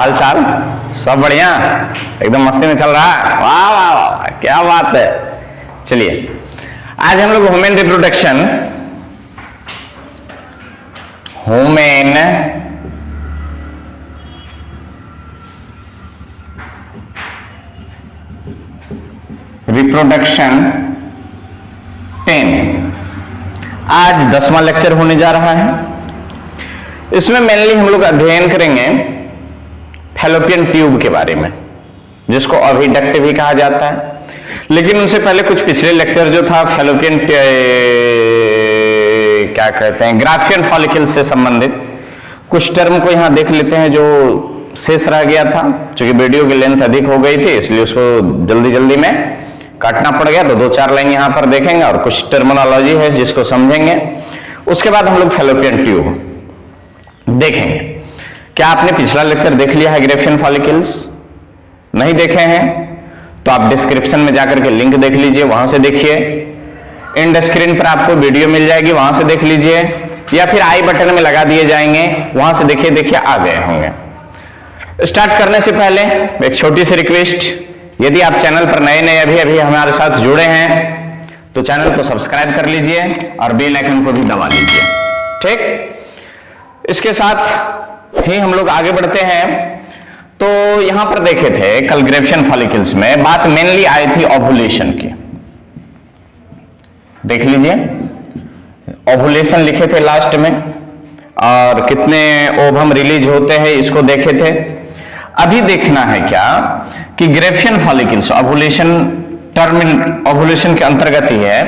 हाल चाल? सब बढ़िया, एकदम मस्ती में चल रहा है। वाह वाह वाह, क्या बात है। चलिए आज हम लोग ह्यूमन रिप्रोडक्शन, ह्यूमन रिप्रोडक्शन 10 आज 10वां लेक्चर होने जा रहा है। इसमें मेनली हम लोग अध्ययन करेंगे फैलोपियन ट्यूब के बारे में, जिसको अभिडक्ट भी कहा जाता है। लेकिन उनसे पहले कुछ पिछले लेक्चर जो था फैलोपियन क्या कहते हैं, ग्राफियन फॉलिकल्स से संबंधित कुछ टर्म को यहां देख लेते हैं जो शेष रह गया था। क्योंकि वीडियो की लेंथ अधिक हो गई थी, इसलिए उसको जल्दी जल्दी में काटना पड़ गया। तो 2-4 लाइन यहां पर देखेंगे और कुछ टर्मिनोलॉजी है जिसको समझेंगे। उसके बाद हम लोग फैलोपियन ट्यूब देखेंगे। क्या आपने पिछला लेक्चर देख लिया है ग्राफियन फॉलिकल्स? नहीं देखे हैं तो आप डिस्क्रिप्शन में जाकर के लिंक देख लीजिए, वहां से देखिए। एंड स्क्रीन पर आपको वीडियो मिल जाएगी, वहां से देख लीजिए, या फिर आई बटन में लगा दिए जाएंगे, वहां से देखिए आ गए होंगे। स्टार्ट करने से पहले एक छोटी सी रिक्वेस्ट, यदि आप चैनल पर नए अभी हमारे साथ जुड़े हैं तो चैनल को सब्सक्राइब कर लीजिए और बेल आइकन को भी दबा लीजिए। ठीक, इसके साथ ही हम लोग आगे बढ़ते हैं। तो यहां पर देखे थे कल ग्राफियन फॉलिकल्स में बात मेनली आई थी ओवुलेशन की। देख लीजिए, ओवुलेशन लिखे थे लास्ट में, और कितने ओवम रिलीज होते हैं इसको देखे थे। अभी देखना है क्या कि Graafian follicles ovulation term ovulation के अंतर्गत ही है।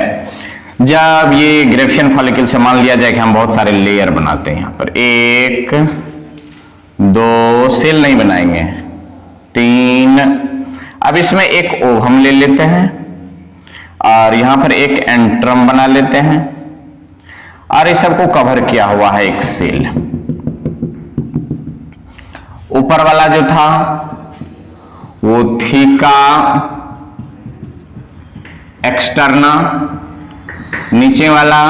जब ये ग्राफियन फॉलिकल से मान लिया जाए कि हम बहुत सारे लेयर बनाते हैं, यहां पर 1 2 सेल नहीं बनाएंगे, 3। अब इसमें एक ओवम ले लेते हैं और यहां पर एक एंट्रम बना लेते हैं, और इस सबको कवर किया हुआ है एक सेल। ऊपर वाला जो था वो थीका एक्सटर्ना, नीचे वाला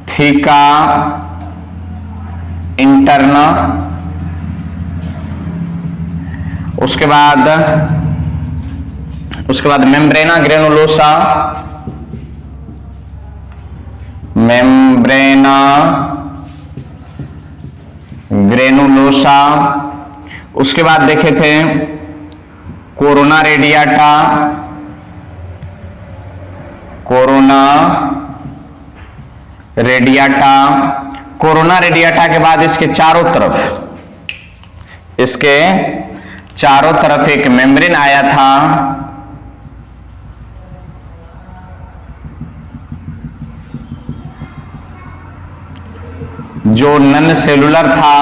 थीका इंटरना। उसके बाद मेम्ब्रेना ग्रेनुलोसा, मेम्ब्रेना ग्रेनुलोसा। उसके बाद देखे थे corona radiata, corona radiata. Corona radiata के बाद इसके चारों तरफ एक मेम्ब्रेन आया था, जो नन सेलुलर था।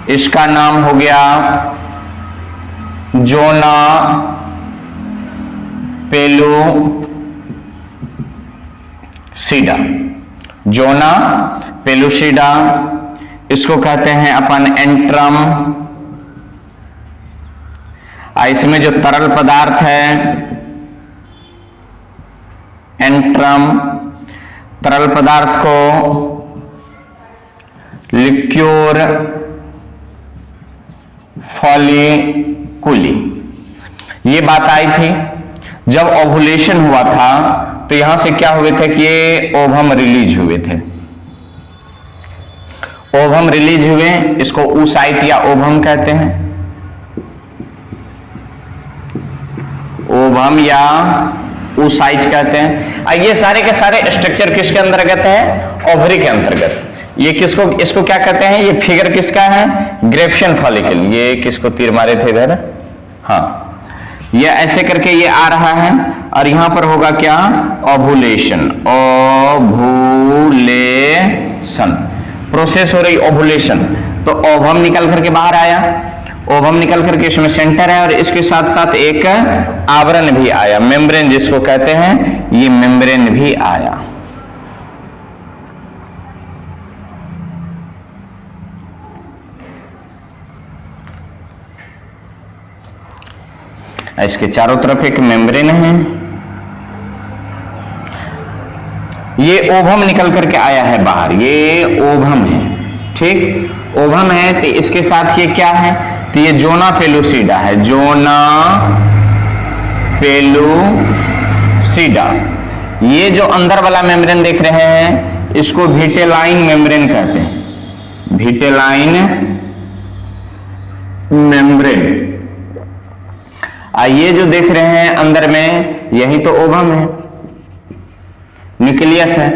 इसका नाम हो गया जोना पेलुसिडा, जोना पेलुसिडा। इसको कहते हैं अपन एंट्रम। इसमें जो तरल पदार्थ है एंट्रम, तरल पदार्थ को लिक्योर फॉलिकुली, ये बात आई थी। जब ओवुलेशन हुआ था तो यहां से क्या हुए थे कि ये ओवम रिलीज हुए थे। ओवम रिलीज हुए, इसको oocyte या ओवम कहते हैं। ओवम या oocyte कहते हैं। ये सारे के सारे स्ट्रक्चर किसके अंतर्गत है? ओवरी के अंतर्गत। ये इसको क्या कहते हैं? ये फिगर किसका है? Graafian follicle. ये किसको तीर मारे थे इधर? हाँ, ये ऐसे करके ये आ रहा है, और यहां पर होगा क्या? ओवुलेशन। ओवुलेशन प्रोसेस हो रही, ओवुलेशन। तो ओवम निकल करके बाहर आया, ओवम निकल करके इसमें सेंटर है, और इसके साथ साथ एक आवरण भी आया, मेम्ब्रेन जिसको कहते हैं, ये मेम्ब्रेन भी आया। इसके चारों तरफ एक मेम्ब्रेन है। ये ओवम निकल करके आया है बाहर, ये ओवम है। ठीक, ओवम है तो इसके साथ ये क्या है, तो ये जोना पेलुसिडा है, जोना पेलुसिडा। ये जो अंदर वाला मेम्ब्रेन देख रहे हैं इसको विटेलाइन मेम्ब्रेन कहते हैं, विटेलाइन मेम्ब्रेन। ये जो देख रहे हैं अंदर में यही तो ओवम है, न्यूक्लियस है।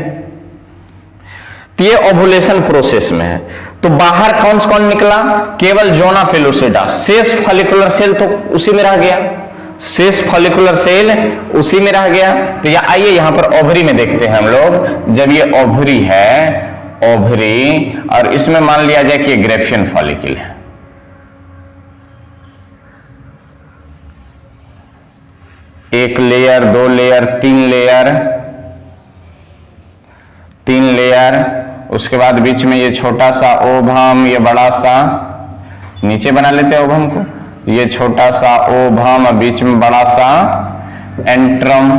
तो ये ओवुलेशन प्रोसेस में है। तो बाहर कौन कौन निकला, केवल जोना पेलुसिडा, शेष फॉलिकुलर सेल तो उसी में रह गया, शेष फॉलिकुलर सेल उसी में रह गया। तो आइए यहां पर ओवरी में देखते हैं हम लोग। जब ये ओवरी है, ओवरी, और इसमें मान लिया जाए कि ग्रेफियन फॉलिकल है, एक लेयर, दो लेयर, तीन लेयर, उसके बाद बीच में ये छोटा सा ओवम, ये बड़ा सा, नीचे बना लेते हैं ओवम को, ये छोटा सा ओवम, बीच में बड़ा सा एंट्रम,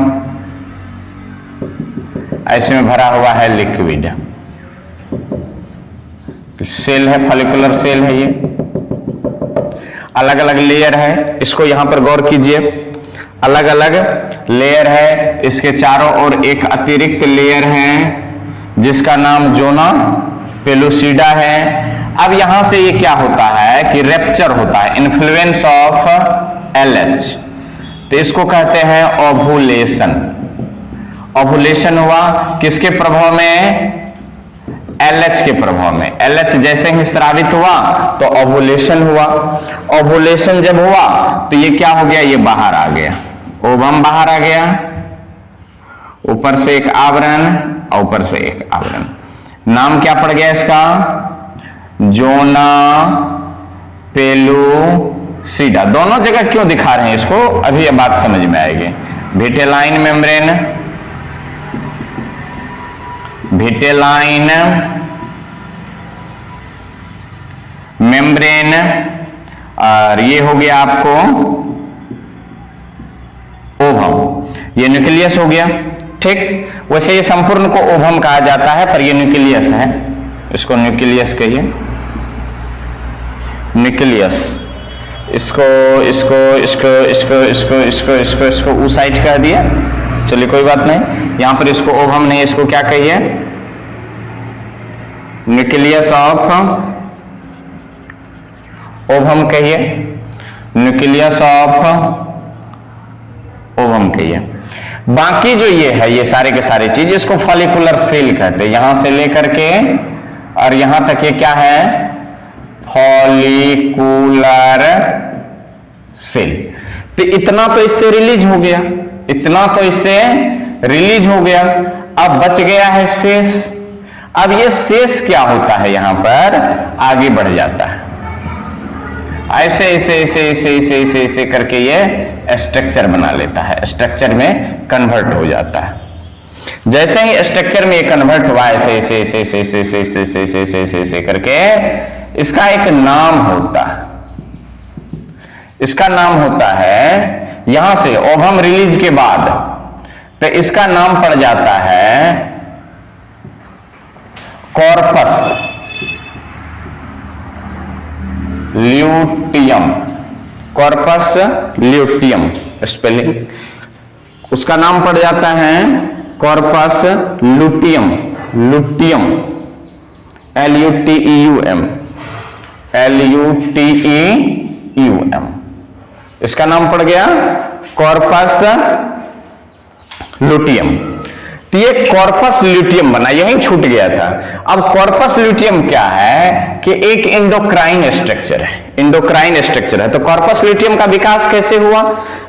ऐसे में भरा हुआ है लिक्विड सेल है, फॉलिकुलर सेल है। ये अलग अलग लेयर है, इसको यहां पर गौर कीजिए, अलग अलग लेयर है, इसके चारों ओर एक अतिरिक्त लेयर है जिसका नाम जोना पेलुसिडा है। अब यहां से ये क्या होता है कि रेप्चर होता है, इन्फ्लुएंस ऑफ एलएच, तो इसको कहते हैं ओवुलेशन। ओवुलेशन हुआ किसके प्रभाव में, एलएच के प्रभाव में। एलएच जैसे ही स्रावित हुआ तो ओवुलेशन हुआ। ओवुलेशन जब हुआ तो ये क्या हो गया, ये बाहर आ गया, ओवम बाहर आ गया, ऊपर से एक आवरण और ऊपर से एक आवरण। नाम क्या पड़ गया इसका, जोना पेलुसिडा। दोनों जगह क्यों दिखा रहे हैं इसको, अभी ये बात समझ में आएगी। विटेलाइन मेम्ब्रेन, विटेलाइन मेम्ब्रेन, और ये हो गया आपको ओवम, ये न्यूक्लियस हो गया। ठीक, वैसे ये संपूर्ण को ओवम कहा जाता है, पर ये न्यूक्लियस है, इसको न्यूक्लियस कहिए, न्यूक्लियस। इसको इसको इसको इसको इसको इसको इसको इसको उस साइड कह दिया, चलिए कोई बात नहीं। यहां पर इसको ओवम नहीं, इसको क्या कहिए, न्यूक्लियस ऑफ ओवम कहिए, न्यूक्लियस ऑफ ओवम कहिए। बाकी जो ये है, ये सारे के सारे चीज, इसको फॉलिकुलर सेल कहते हैं। यहां से लेकर के और यहां तक ये क्या है, फॉलिकुलर सेल। तो इतना तो इससे रिलीज हो गया, इतना तो इससे रिलीज हो गया। अब बच गया है शेष। अब ये शेष क्या होता है, यहां पर आगे बढ़ जाता है, ऐसे ऐसे ऐसे ऐसे ऐसे ऐसे ऐसे करके ये स्ट्रक्चर बना लेता है, स्ट्रक्चर में कन्वर्ट हो जाता है। जैसे ही स्ट्रक्चर में ये कन्वर्ट हुआ, ऐसे ऐसे ऐसे ऐसे ऐसे ऐसे ऐसे ऐसे ऐसे ऐसे ऐसे करके इसका एक नाम होता है। इसका नाम होता है, यहां से ओवम रिलीज के बाद तो इसका नाम पड़ जाता है corpus luteum. Corpus luteum spelling, उसका नाम पड़ जाता है corpus luteum, luteum, LUTEUM, LUTEUM, इसका नाम पड़ गया कॉर्पस लुटियम। तो ये कॉर्पस ल्यूटियम बना, यही छूट गया था। अब कॉर्पस ल्यूटियम क्या है कि एक एंडोक्राइन स्ट्रक्चर है, एंडोक्राइन स्ट्रक्चर है। तो कॉर्पस ल्यूटियम का विकास कैसे हुआ,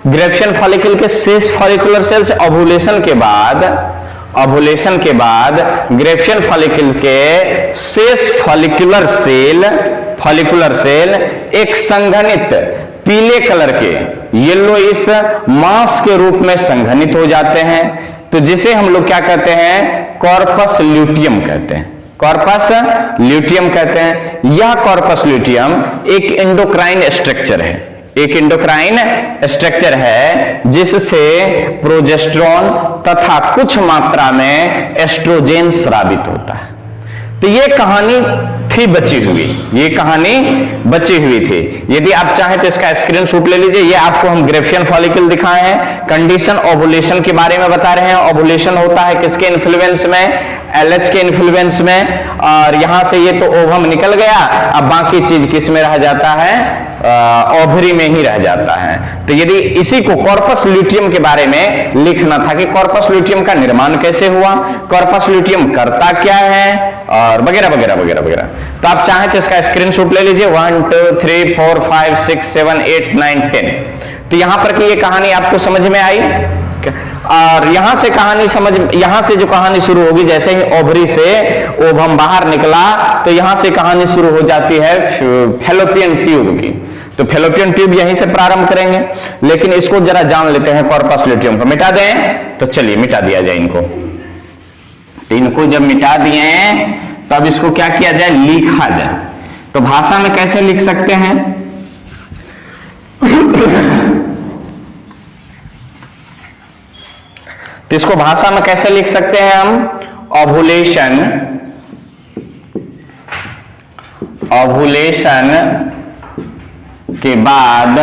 ग्रेफियन फॉलिकल के शेष फॉलिकुलर सेल से ओवुलेशन के बाद, ओवुलेशन के बाद ग्रेफियन फॉलिकल के शेष फॉलिकुलर सेल एक संघनित पीले कलर के येलोइश मास के रूप में संघनित हो जाते हैं। तो जिसे हम लोग क्या कहते हैं, कॉर्पस ल्यूटियम कहते हैं, कॉर्पस ल्यूटियम कहते हैं। यह कॉर्पस ल्यूटियम एक एंडोक्राइन स्ट्रक्चर है, एक एंडोक्राइन स्ट्रक्चर है जिससे प्रोजेस्टेरोन तथा कुछ मात्रा में एस्ट्रोजेन स्रावित होता है। तो ये कहानी थी बची हुई, ये कहानी बची हुई थी। यदि आप चाहें तो इसका स्क्रीनशॉट ले लीजिए। ये आपको हम ग्रेफियन फॉलिकल दिखाए हैं, कंडीशन ओवुलेशन के बारे में बता रहे हैं। ओवुलेशन होता है किसके इन्फ्लुएंस में? एलएच के इन्फ्लुएंस में। और यहां से ये तो ओवम निकल गया, अब बाकी चीज किस में रह जाता है? ओवरी में ही रह जाता है। तो यदि इसी को कॉर्पस ल्यूटियम के बारे में लिखना था कि कॉर्पस ल्यूटियम का निर्माण कैसे हुआ, कॉर्पस ल्यूटियम करता क्या है, और वगैरह वगैरह वगैरह वगैरह, तो आप चाहें तो इसका स्क्रीनशॉट ले लीजिए। 1 2 3 4 5 6 7 8 9 10। तो यहां पर की ये कहानी आपको समझ में आई, और यहां से कहानी यहां से जो कहानी शुरू होगी, जैसे ही ओवरी से ओवम बाहर निकला तो यहां से कहानी शुरू हो जाती है फैलोपियन ट्यूब की। तो फैलोपियन ट्यूब यहीं से प्रारंभ करेंगे, लेकिन इसको जरा जान लेते हैं। कॉर्पस ल्यूटियम को मिटा दें, तो चलिए मिटा दिया जाए इनको। इनको जब मिटा दिए तब इसको क्या किया जाए? लिखा जाए। तो भाषा में कैसे लिख सकते हैं? तो इसको भाषा में कैसे लिख सकते हैं हम? ओवुलेशन के बाद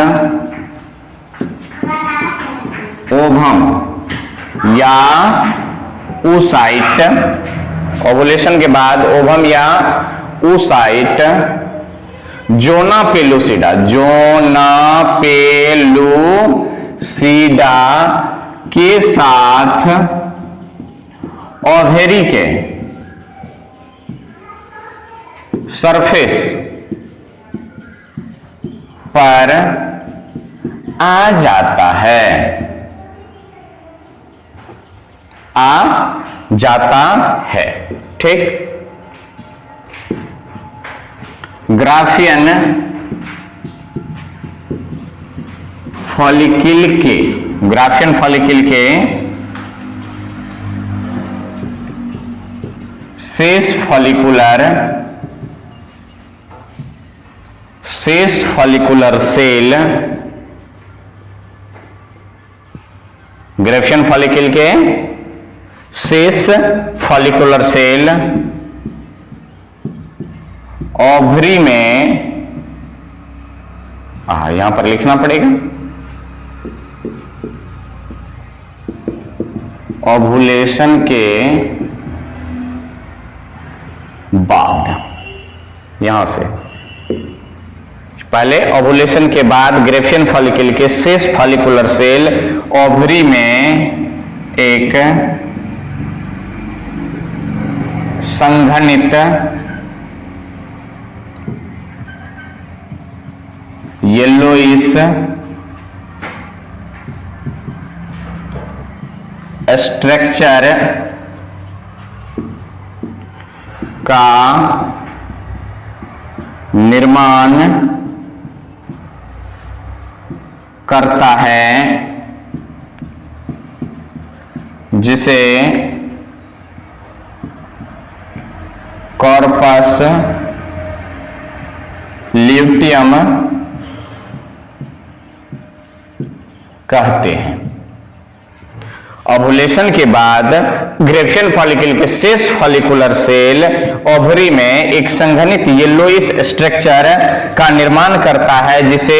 ओवम या oocyte, ओवुलेशन के बाद ओवम या oocyte जोना पेलुसिडा के साथ ओवरी के सरफेस पर आ जाता है, ठीक। ग्राफियन फॉलिकल के शेष फॉलिकुलर सेल, ग्रेफियन फॉलिकल के शेष फॉलिकुलर सेल ओवरी में, यहां पर लिखना पड़ेगा, ओवुलेशन के बाद, यहां से पहले ओवुलेशन के बाद ग्रेफियन फॉलिकल के शेष फॉलिकुलर सेल ओवरी में एक संघनित येलोइश स्ट्रक्चर का निर्माण करता है, जिसे कॉर्पस ल्यूटियम कहते हैं। ओवुलेशन के बाद ग्रेफियन फॉलिकल के शेष फॉलिकुलर सेल ओवरी में एक संघनित येलोइश स्ट्रक्चर का निर्माण करता है, जिसे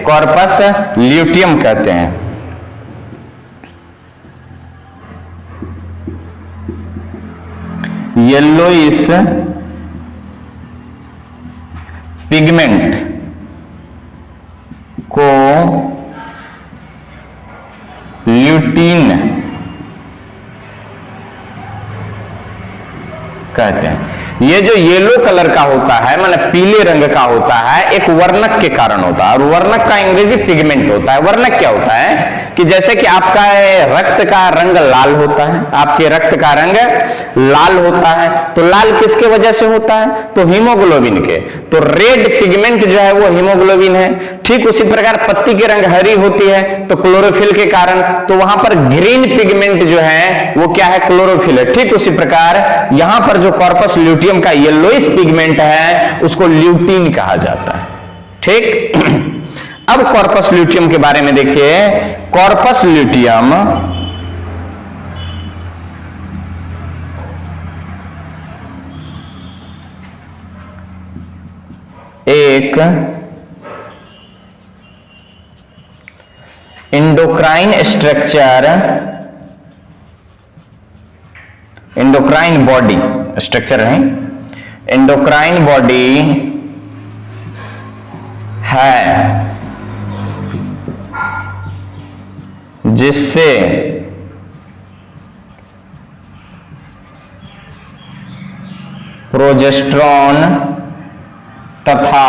कॉर्पस ल्यूटियम कहते हैं। येलोइश पिगमेंट को ल्यूटीन कहते हैं। ये जो येलो कलर का होता है, माने पीले रंग का होता है, एक वर्णक के कारण होता है, और वर्णक का अंग्रेजी पिगमेंट होता है। वर्णक क्या होता है कि जैसे कि आपका रक्त का रंग लाल होता है, आपके रक्त का रंग लाल होता है, तो लाल किसके वजह से होता है? तो हीमोग्लोबिन के। तो रेड पिगमेंट जो है वो हीमोग्लोबिन है। ठीक उसी प्रकार पत्ती के रंग हरी होती है तो क्लोरोफिल के कारण, तो वहां पर ग्रीन पिगमेंट जो है वो क्या है? क्लोरोफिल है। ठीक उसी प्रकार यहां पर जो कॉर्पस ल्यूटियम का येलोइश पिगमेंट है उसको ल्यूटीन कहा जाता है। ठीक। अब कॉर्पस ल्यूटियम के बारे में देखिए। कॉर्पस ल्यूटियम एक endocrine structure, endocrine body structure है, इंडोक्राइन बॉडी है जिससे प्रोजेस्टेरॉन तथा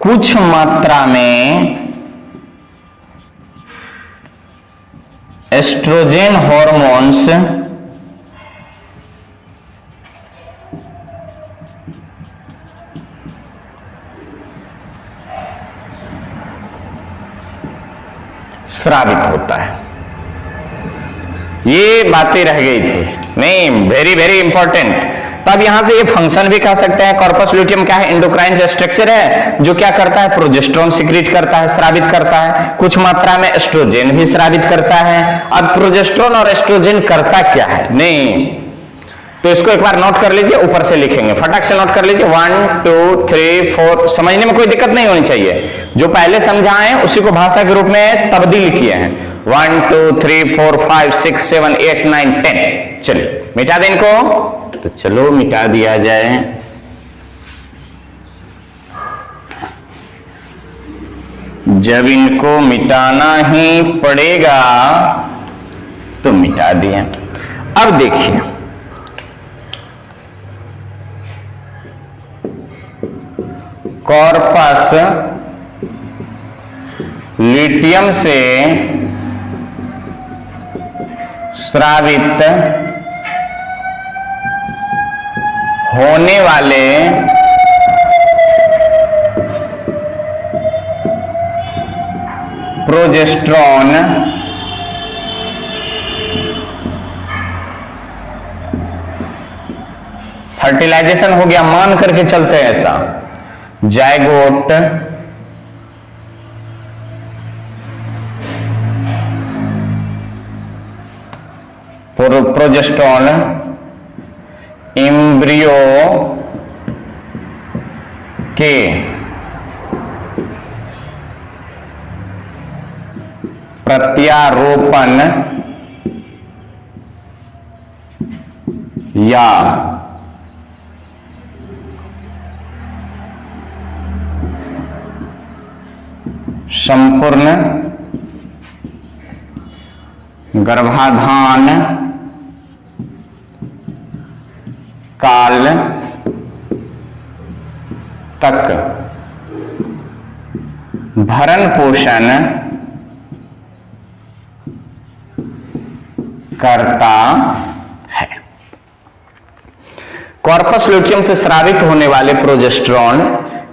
कुछ मात्रा में एस्ट्रोजन हॉर्मोन्स स्रावित होता है। ये बातें रह गई थी, नहीं, वेरी वेरी इंपॉर्टेंट। तब यहां से ये फंक्शन भी कह सकते हैं। कॉर्पस ल्यूटियम क्या है? एंडोक्राइन स्ट्रक्चर है जो क्या करता है? प्रोजेस्टेरॉन सिक्रीट करता है, स्रावित करता है, कुछ मात्रा में एस्ट्रोजन भी स्रावित करता है। अब प्रोजेस्टेरॉन और एस्ट्रोजन करता क्या है? नहीं, तो इसको एक बार नोट कर लीजिए, ऊपर से लिखेंगे, फटाक से नोट कर लीजिए। 1 2 3 4, समझने में कोई दिक्कत नहीं होनी चाहिए। जो पहले समझाएं उसी को भाषा के रूप में तब्दील किए हैं। 1 2 3 4 5 6 7 8 9 10। चलिए मिटा दें इनको, तो चलो मिटा दिया जाए। जब इनको मिटाना ही पड़ेगा तो मिटा दिए। अब देखिए, कॉर्पस ल्यूटियम से स्रावित होने वाले प्रोजेस्टेरॉन फर्टिलाइजेशन हो गया, मान करके चलते हैं ऐसा। जायगोट प्रोजेस्टेरॉन एम्ब्रियो के प्रत्यारोपण या संपूर्ण गर्भाधान काल तक भरण पोषण करता है। कॉर्पस ल्यूटियम से स्रावित होने वाले प्रोजेस्टेरॉन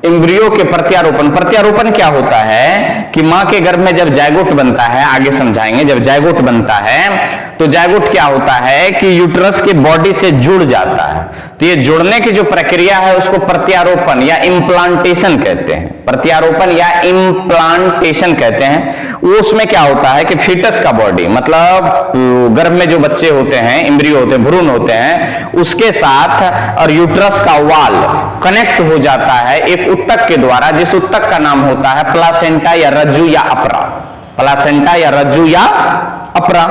एम्ब्रियो के प्रत्यारोपण। प्रत्यारोपण क्या होता है कि मां के गर्भ में जब जायगोट बनता है, आगे समझाएंगे, जब जायगोट बनता है तो जायगोट क्या होता है कि यूट्रस के बॉडी से जुड़ जाता है। तो ये जुड़ने की जो प्रक्रिया है उसको प्रत्यारोपण या इम्प्लांटेशन कहते हैं। प्रत्यारोपण या इम्प्लांटेशन कहते हैं। वो उसमें क्या होता है कि फीटस का बॉडी, मतलब गर्भ में जो बच्चे होते हैं, एम्ब्रियो होते हैं, भ्रूण होते हैं, उसके साथ और यूट्रस का वाल कनेक्ट हो जाता है एक उत्तक के द्वारा, जिस उत्तक का नाम होता है प्लासेंटा या रज्जु या अपरा। प्लासेंटा या रज्जु या अपरा।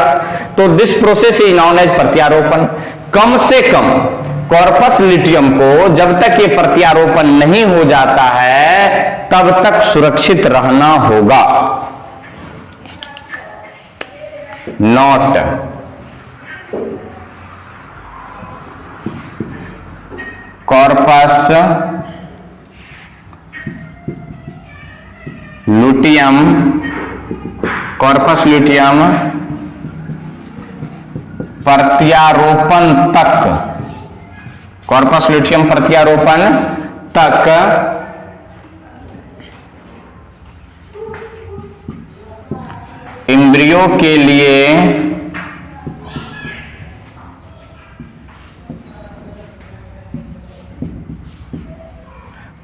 तो this process is known as प्रत्यारोपण। कम से कम कॉर्पस ल्यूटियम को जब तक ये प्रत्यारोपण नहीं हो जाता है तब तक सुरक्षित रहना होगा। Not corpus luteum, corpus luteum प्रत्यारोपण तक, कॉर्पस ल्यूटियम प्रत्यारोपण तक एम्ब्रियो के लिए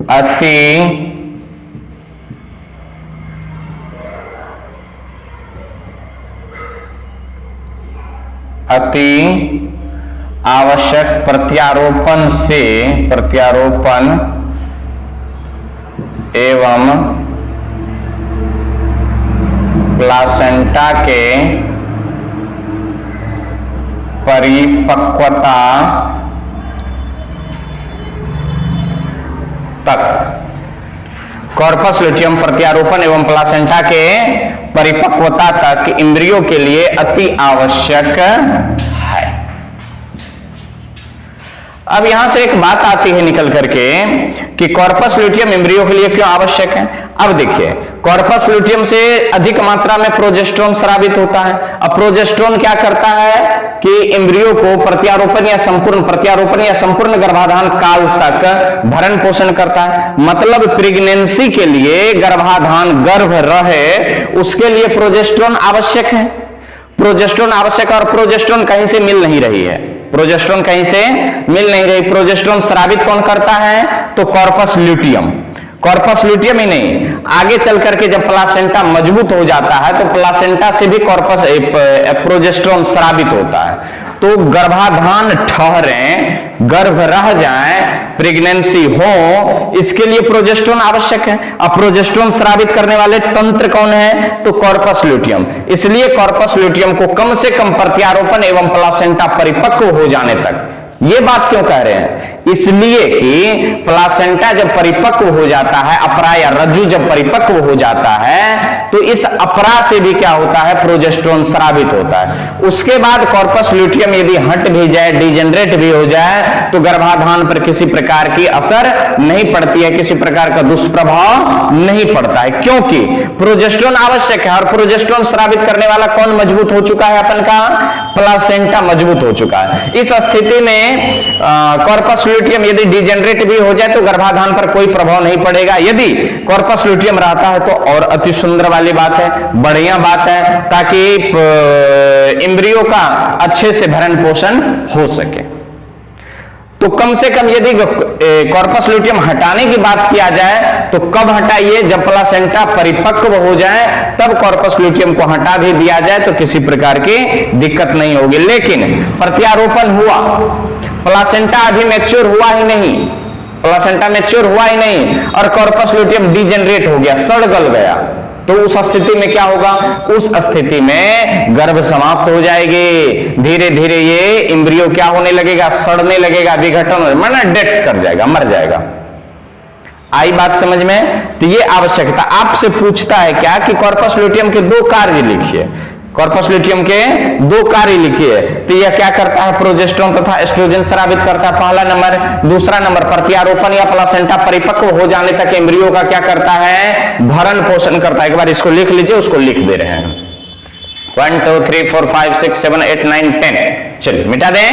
अति अति आवश्यक प्रत्यारोपण एवं प्लासेंटा के परिपक्वता तक। कॉर्पस लुटियम प्रत्यारोपण एवं प्लासेंटा के परिपक्वता तक इंद्रियों के लिए अति आवश्यक है। अब यहां से एक बात आती है निकल करके कि कॉर्पस लुटियम इंद्रियों के लिए क्यों आवश्यक है। अब देखिए, कॉर्पस लुटियम से अधिक मात्रा में प्रोजेस्टेरोन स्रावित होता है। अब प्रोजेस्टेरोन क्या करता है कि इंद्रियों को प्रत्यारोपण या संपूर्ण गर्भाधान काल तक भरण पोषण करता है। मतलब प्रेगनेंसी के लिए गर्भाधान गर्भ रहे उसके लिए प्रोजेस्टेरोन आवश्यक है। प्रोजेस्टेरोन आवश्यक है और प्रोजेस्टेरोन कहीं से मिल नहीं रही है। प्रोजेस्टेरोन कहीं से मिल नहीं रही। प्रोजेस्टेरोन स्रावित कौन करता है? तो कॉर्पस लुटियम। कॉर्पस लुटियम ही नहीं, आगे चल करके जब प्लासेंटा मजबूत हो जाता है तो प्लासेंटा से भी कॉर्पस प्रोजेस्टेरोन स्रावित होता है। तो गर्भाधान ठहरे, गर्भ रह जाए, प्रेगनेंसी हो, इसके लिए प्रोजेस्टेरोन आवश्यक है। अब प्रोजेस्टेरोन स्रावित करने वाले तंत्र कौन है? तो कॉर्पस लुटियम। इसलिए कॉर्पस लुटियम को कम से कम प्रत्यारोपण एवं प्लासेंटा परिपक्व हो जाने तक, ये बात क्यों कह रहे हैं? इसलिए कि प्लासेंटा जब परिपक्व हो जाता है, अपरा या रज्जु जब परिपक्व हो जाता है तो इस अपरा से भी क्या होता है? प्रोजेस्टेरोन स्रावित होता है। उसके बाद कॉर्पस लुटियम यदि हट भी जाए, डिजेनरेट भी हो जाए तो गर्भाधान पर किसी प्रकार की असर नहीं पड़ती है, किसी प्रकार का दुष्प्रभाव नहीं पड़ता है, क्योंकि प्रोजेस्टेरोन आवश्यक है। और प्रोजेस्टेरोन स्रावित करने वाला कौन मजबूत हो चुका है? अपन का प्लासेंटा मजबूत हो चुका है। इस स्थिति में कॉर्पस लुटियम यदि डिजेनरेट भी हो जाए तो गर्भाधान पर कोई प्रभाव नहीं पड़ेगा। यदि कॉर्पस लुटियम रहता है तो और अति सुंदर वाली बात है, बढ़िया बात है, ताकि इंद्रियों का अच्छे से भरण पोषण हो सके। तो कम से कम यदि कॉर्पस लुटियम हटाने की बात किया जाए तो कब हटाइए? जब प्लासेंटा परिपक्व हो जाए तब कॉर्पस लुटियम को हटा भी दिया जाए तो किसी प्रकार की दिक्कत नहीं होगी। लेकिन प्रत्यारोपण हुआ, प्लासेंटा अभी मैच्योर हुआ ही नहीं, प्लासेंटा मैच्योर हुआ ही नहीं और कॉर्पस लुटियम डिजेनरेट हो गया, सड़ गल गया, तो उस स्थिति में क्या होगा? उस स्थिति में गर्भ समाप्त हो जाएगी। धीरे धीरे ये इंद्रियो क्या होने लगेगा? सड़ने लगेगा, विघटन, माना डेथ कर जाएगा, मर जाएगा। आई बात समझ में? तो ये आवश्यकता आपसे पूछता है क्या कि कॉर्पस लुटियम के 2 कार्य लिखिए। कॉर्पस लुटियम के 2 कार्य लिखिए। तो यह क्या करता है? प्रोजेस्टेरोन तथा एस्ट्रोजन स्रावित करता है, पहला नंबर। दूसरा नंबर, प्रत्यारोपण या प्लासेंटा परिपक्व हो जाने तक एम्ब्रियो का क्या करता है? भरण पोषण करता है। एक बार इसको लिख लीजिए, उसको लिख दे रहे हैं। 1 2 3 4 5 6 7 8 9 10। चलिए मिटा दें,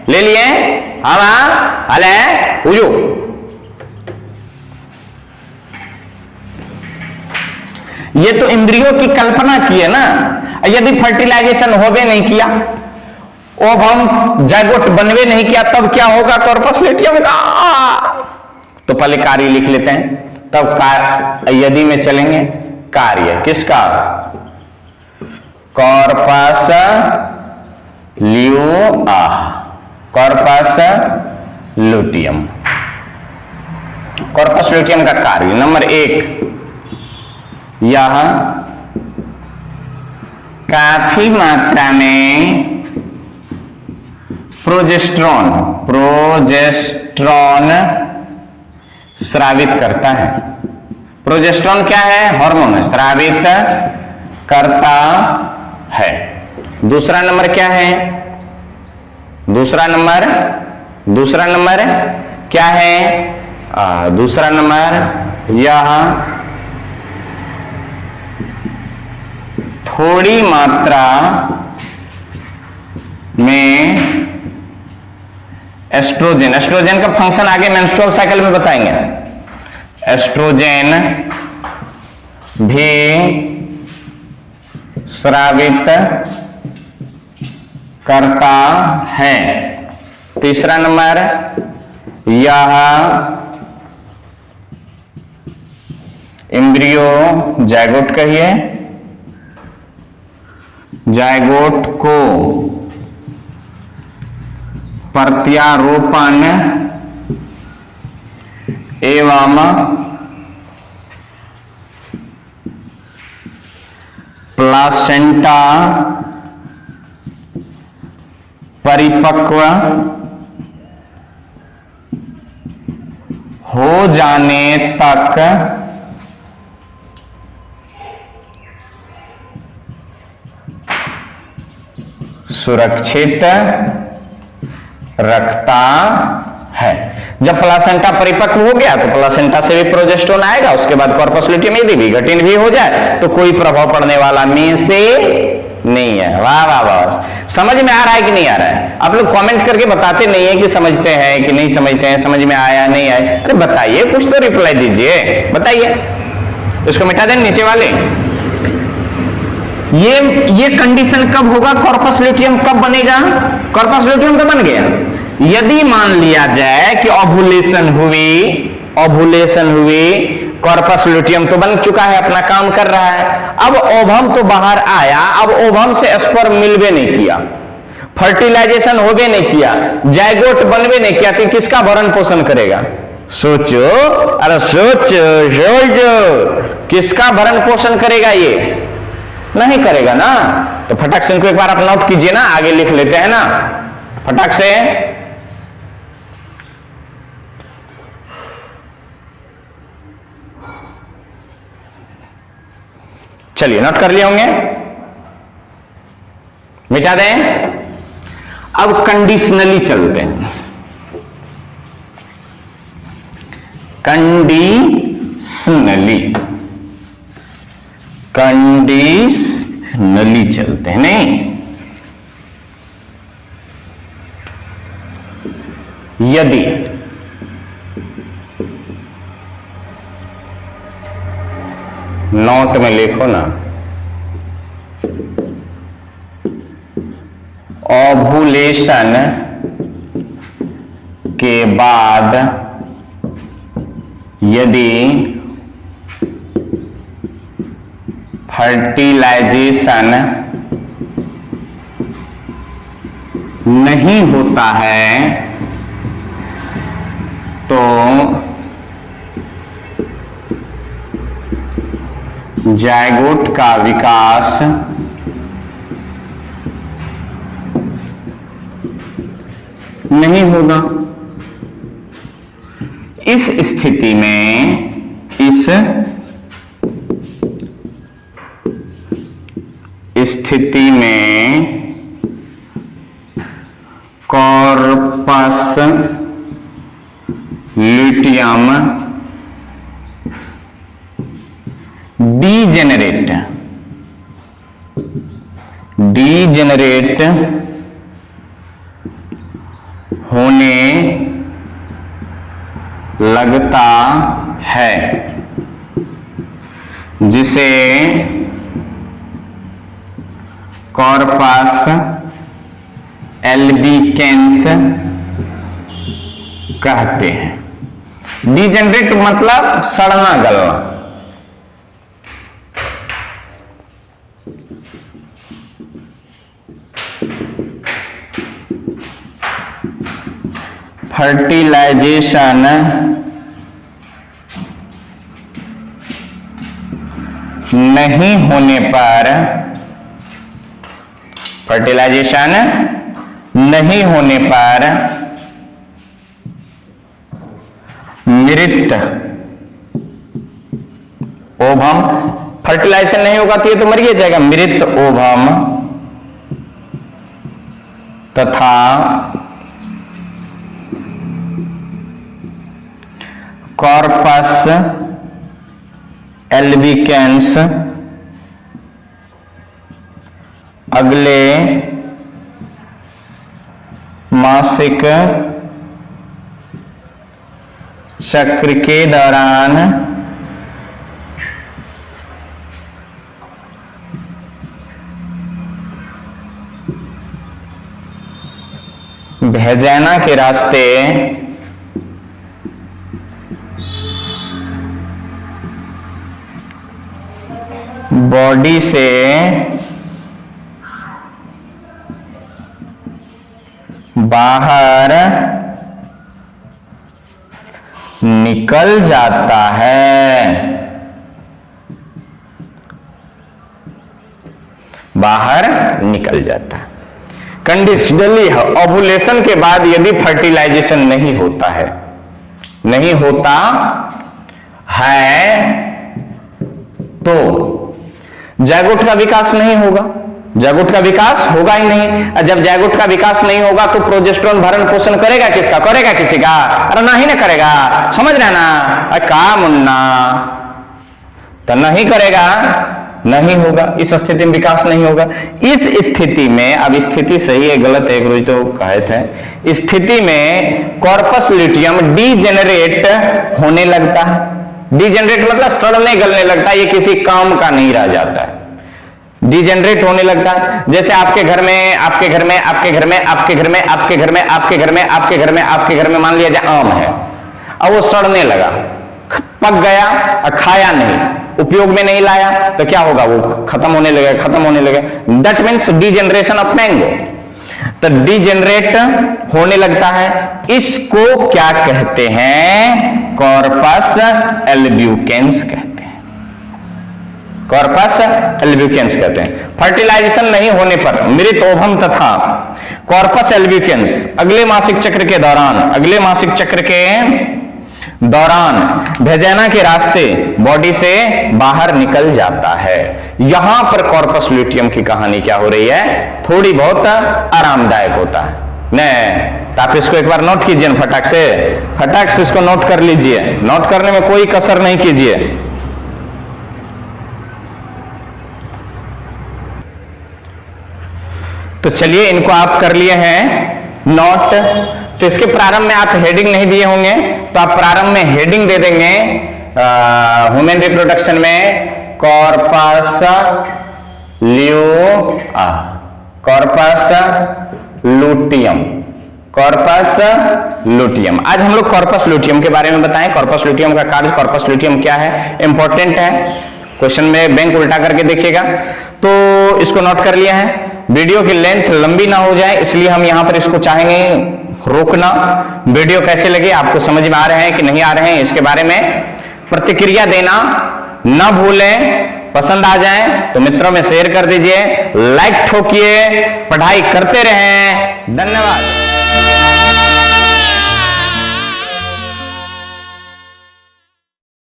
ले लिए? हाँ, हले उजू। ये तो इंद्रियों की कल्पना की है ना। यदि फर्टिलाइजेशन होवे नहीं किया, ओवम जाइगोट बनवे नहीं किया, तब क्या होगा कॉर्पस लुटियम का? तो पहले कार्य लिख लेते हैं, तब यदि में चलेंगे। कार्य किसका? Corpus corpus luteum. Corpus luteum का कार्य नंबर 1, यह काफी मात्रा में प्रोजेस्टेरोन स्रावित करता है। प्रोजेस्टेरोन क्या है? हार्मोन है, स्रावित करता है। दूसरा नंबर क्या है? दूसरा नंबर क्या है? दूसरा नंबर, यह थोड़ी मात्रा में एस्ट्रोजन, एस्ट्रोजन का फंक्शन आगे मेंस्ट्रुअल साइकिल में बताएंगे। एस्ट्रोजन भी स्रावित करता है। तीसरा नंबर, यह एम्ब्रियो जायगोट कहिए, जायगोट को प्रत्यारोपण एवं प्लासेंटा परिपक्व हो जाने तक सुरक्षित रखता है। जब प्लासेंटा परिपक्व हो गया तो प्लासेंटा से भी प्रोजेस्टेरोन आएगा, उसके बाद कॉर्पस लुटियम यदि विघटन भी हो जाए तो कोई प्रभाव पड़ने वाला में से नहीं है। वाह वाह वाह, समझ में आ रहा है कि नहीं आ रहा है? आप लोग कमेंट करके बताते नहीं है कि समझते हैं कि नहीं समझते हैं, समझ में आया नहीं आया। अरे बताइए, कुछ तो रिप्लाई दीजिए, बताइए। इसको मिटा दें नीचे वाले। ये कंडीशन कब होगा? कॉर्पस लुटियम कब बनेगा? कॉर्पस लुटियम तो बन गया यदि मान लिया जाए कि ओवुलेशन हुई, कॉर्पस लुटियम तो बन चुका है, अपना काम कर रहा है। अब ओवम तो बाहर आया, अब ओवम से स्पर्म मिलवे नहीं किया, फर्टिलाइजेशन होवे नहीं किया, जायगोट बनवे नहीं किया, तो किसका भरण पोषण करेगा? सोचो, अरे सोचो, किसका भरण पोषण करेगा? ये नहीं करेगा ना। तो फटाक से इनको एक बार आप नोट कीजिए ना, आगे लिख लेते हैं ना फटाक से। चलिए नोट कर लिए होंगे, मिटा दें। अब कंडीशनली चलते हैं। कंडीशनली चलते हैं। नहीं, यदि नोट में लिखो ना, ओवुलेशन के बाद यदि फर्टिलाइजेशन नहीं होता है तो जायगोट का विकास नहीं होगा। इस स्थिति में कॉर्पस ल्यूटियम डीजेनरेट होने लगता है, जिसे कॉर्पस एल्बिकेंस कहते हैं। डीजेनरेट मतलब सड़ना गलना। फर्टिलाइजेशन नहीं होने पर मृत ओवम, फर्टिलाइजेशन नहीं होगा तो ये तो मर ही जाएगा। मृत ओवम तथा कॉर्पस एल्बिकेंस अगले मासिक चक्र के दौरान भेजाना के रास्ते बॉडी से बाहर निकल जाता है, बाहर निकल जाता है। कंडीशनली ओवुलेशन के बाद यदि फर्टिलाइजेशन नहीं होता है, नहीं होता है, तो जायगोट का विकास नहीं होगा, जायगोट का विकास होगा ही नहीं। जब जायगोट का विकास नहीं होगा तो प्रोजेस्टेरोन भरण पोषण करेगा किसका? करेगा किसी का? अरे नहीं ना करेगा, समझ रहे ना? अरे का मुन्ना, तो नहीं करेगा, नहीं होगा, इस स्थिति में विकास नहीं होगा। इस स्थिति में, अब स्थिति सही है गलत है गुरुजी तो कहे थे, स्थिति में कॉर्पस ल्यूटियम डीजेनरेट होने लगता है। डीजेनरेट मतलब सड़ने गलने लगता है, ये किसी काम का नहीं रह जाता है, डीजेनरेट होने लगता है। जैसे आपके घर में, आपके घर में, आपके घर में, आपके घर में, आपके घर में, आपके घर में, आपके घर में, आपके घर में मान लिया जाए आम है, अब वो सड़ने लगा, पक गया और खाया नहीं, उपयोग में नहीं लाया, तो क्या होगा? वो खत्म होने लगेगा, खत्म होने लगेगा। That means degeneration of mango. तो डीजेनरेट होने लगता है, इसको क्या कहते हैं? कॉर्पस एल्ब्यूकेंस कहते हैं, कॉर्पस एल्ब्यूकेंस कहते हैं। फर्टिलाइजेशन नहीं होने पर मृत ओवम तथा कॉर्पस एल्ब्यूकेंस अगले मासिक चक्र के दौरान, अगले मासिक चक्र के दौरान वेजाइना के रास्ते बॉडी से बाहर निकल जाता है। यहां पर कॉर्पस ल्यूटियम की कहानी क्या हो रही है? थोड़ी बहुत आरामदायक होता है न, तो आप इसको एक बार नोट कीजिए, फटाक से इसको नोट कर लीजिए, नोट करने में कोई कसर नहीं कीजिए। तो चलिए इनको आप कर लिए हैं नोट। तो इसके प्रारंभ में आप हेडिंग नहीं दिए होंगे, तो आप प्रारंभ में हेडिंग दे देंगे ह्यूमन रिप्रोडक्शन में कॉर्पस लूटियम, कॉर्पस लूटियम। आज हम लोग कॉर्पस लूटियम के बारे में बताएं, कॉर्पस लूटियम का कार्य, कॉर्पस लूटियम क्या है, इंपॉर्टेंट है, क्वेश्चन में बैंक उल्टा करके देखिएगा। तो इसको नोट कर लिया है। वीडियो की लेंथ लंबी ना हो जाए इसलिए हम यहां पर इसको चाहेंगे रोकना। वीडियो कैसे लगे, आपको समझ में आ रहे हैं कि नहीं आ रहे हैं, इसके बारे में प्रतिक्रिया देना ना भूलें। पसंद आ जाए तो मित्रों में शेयर कर दीजिए, लाइक ठोकिए, पढ़ाई करते रहें। धन्यवाद।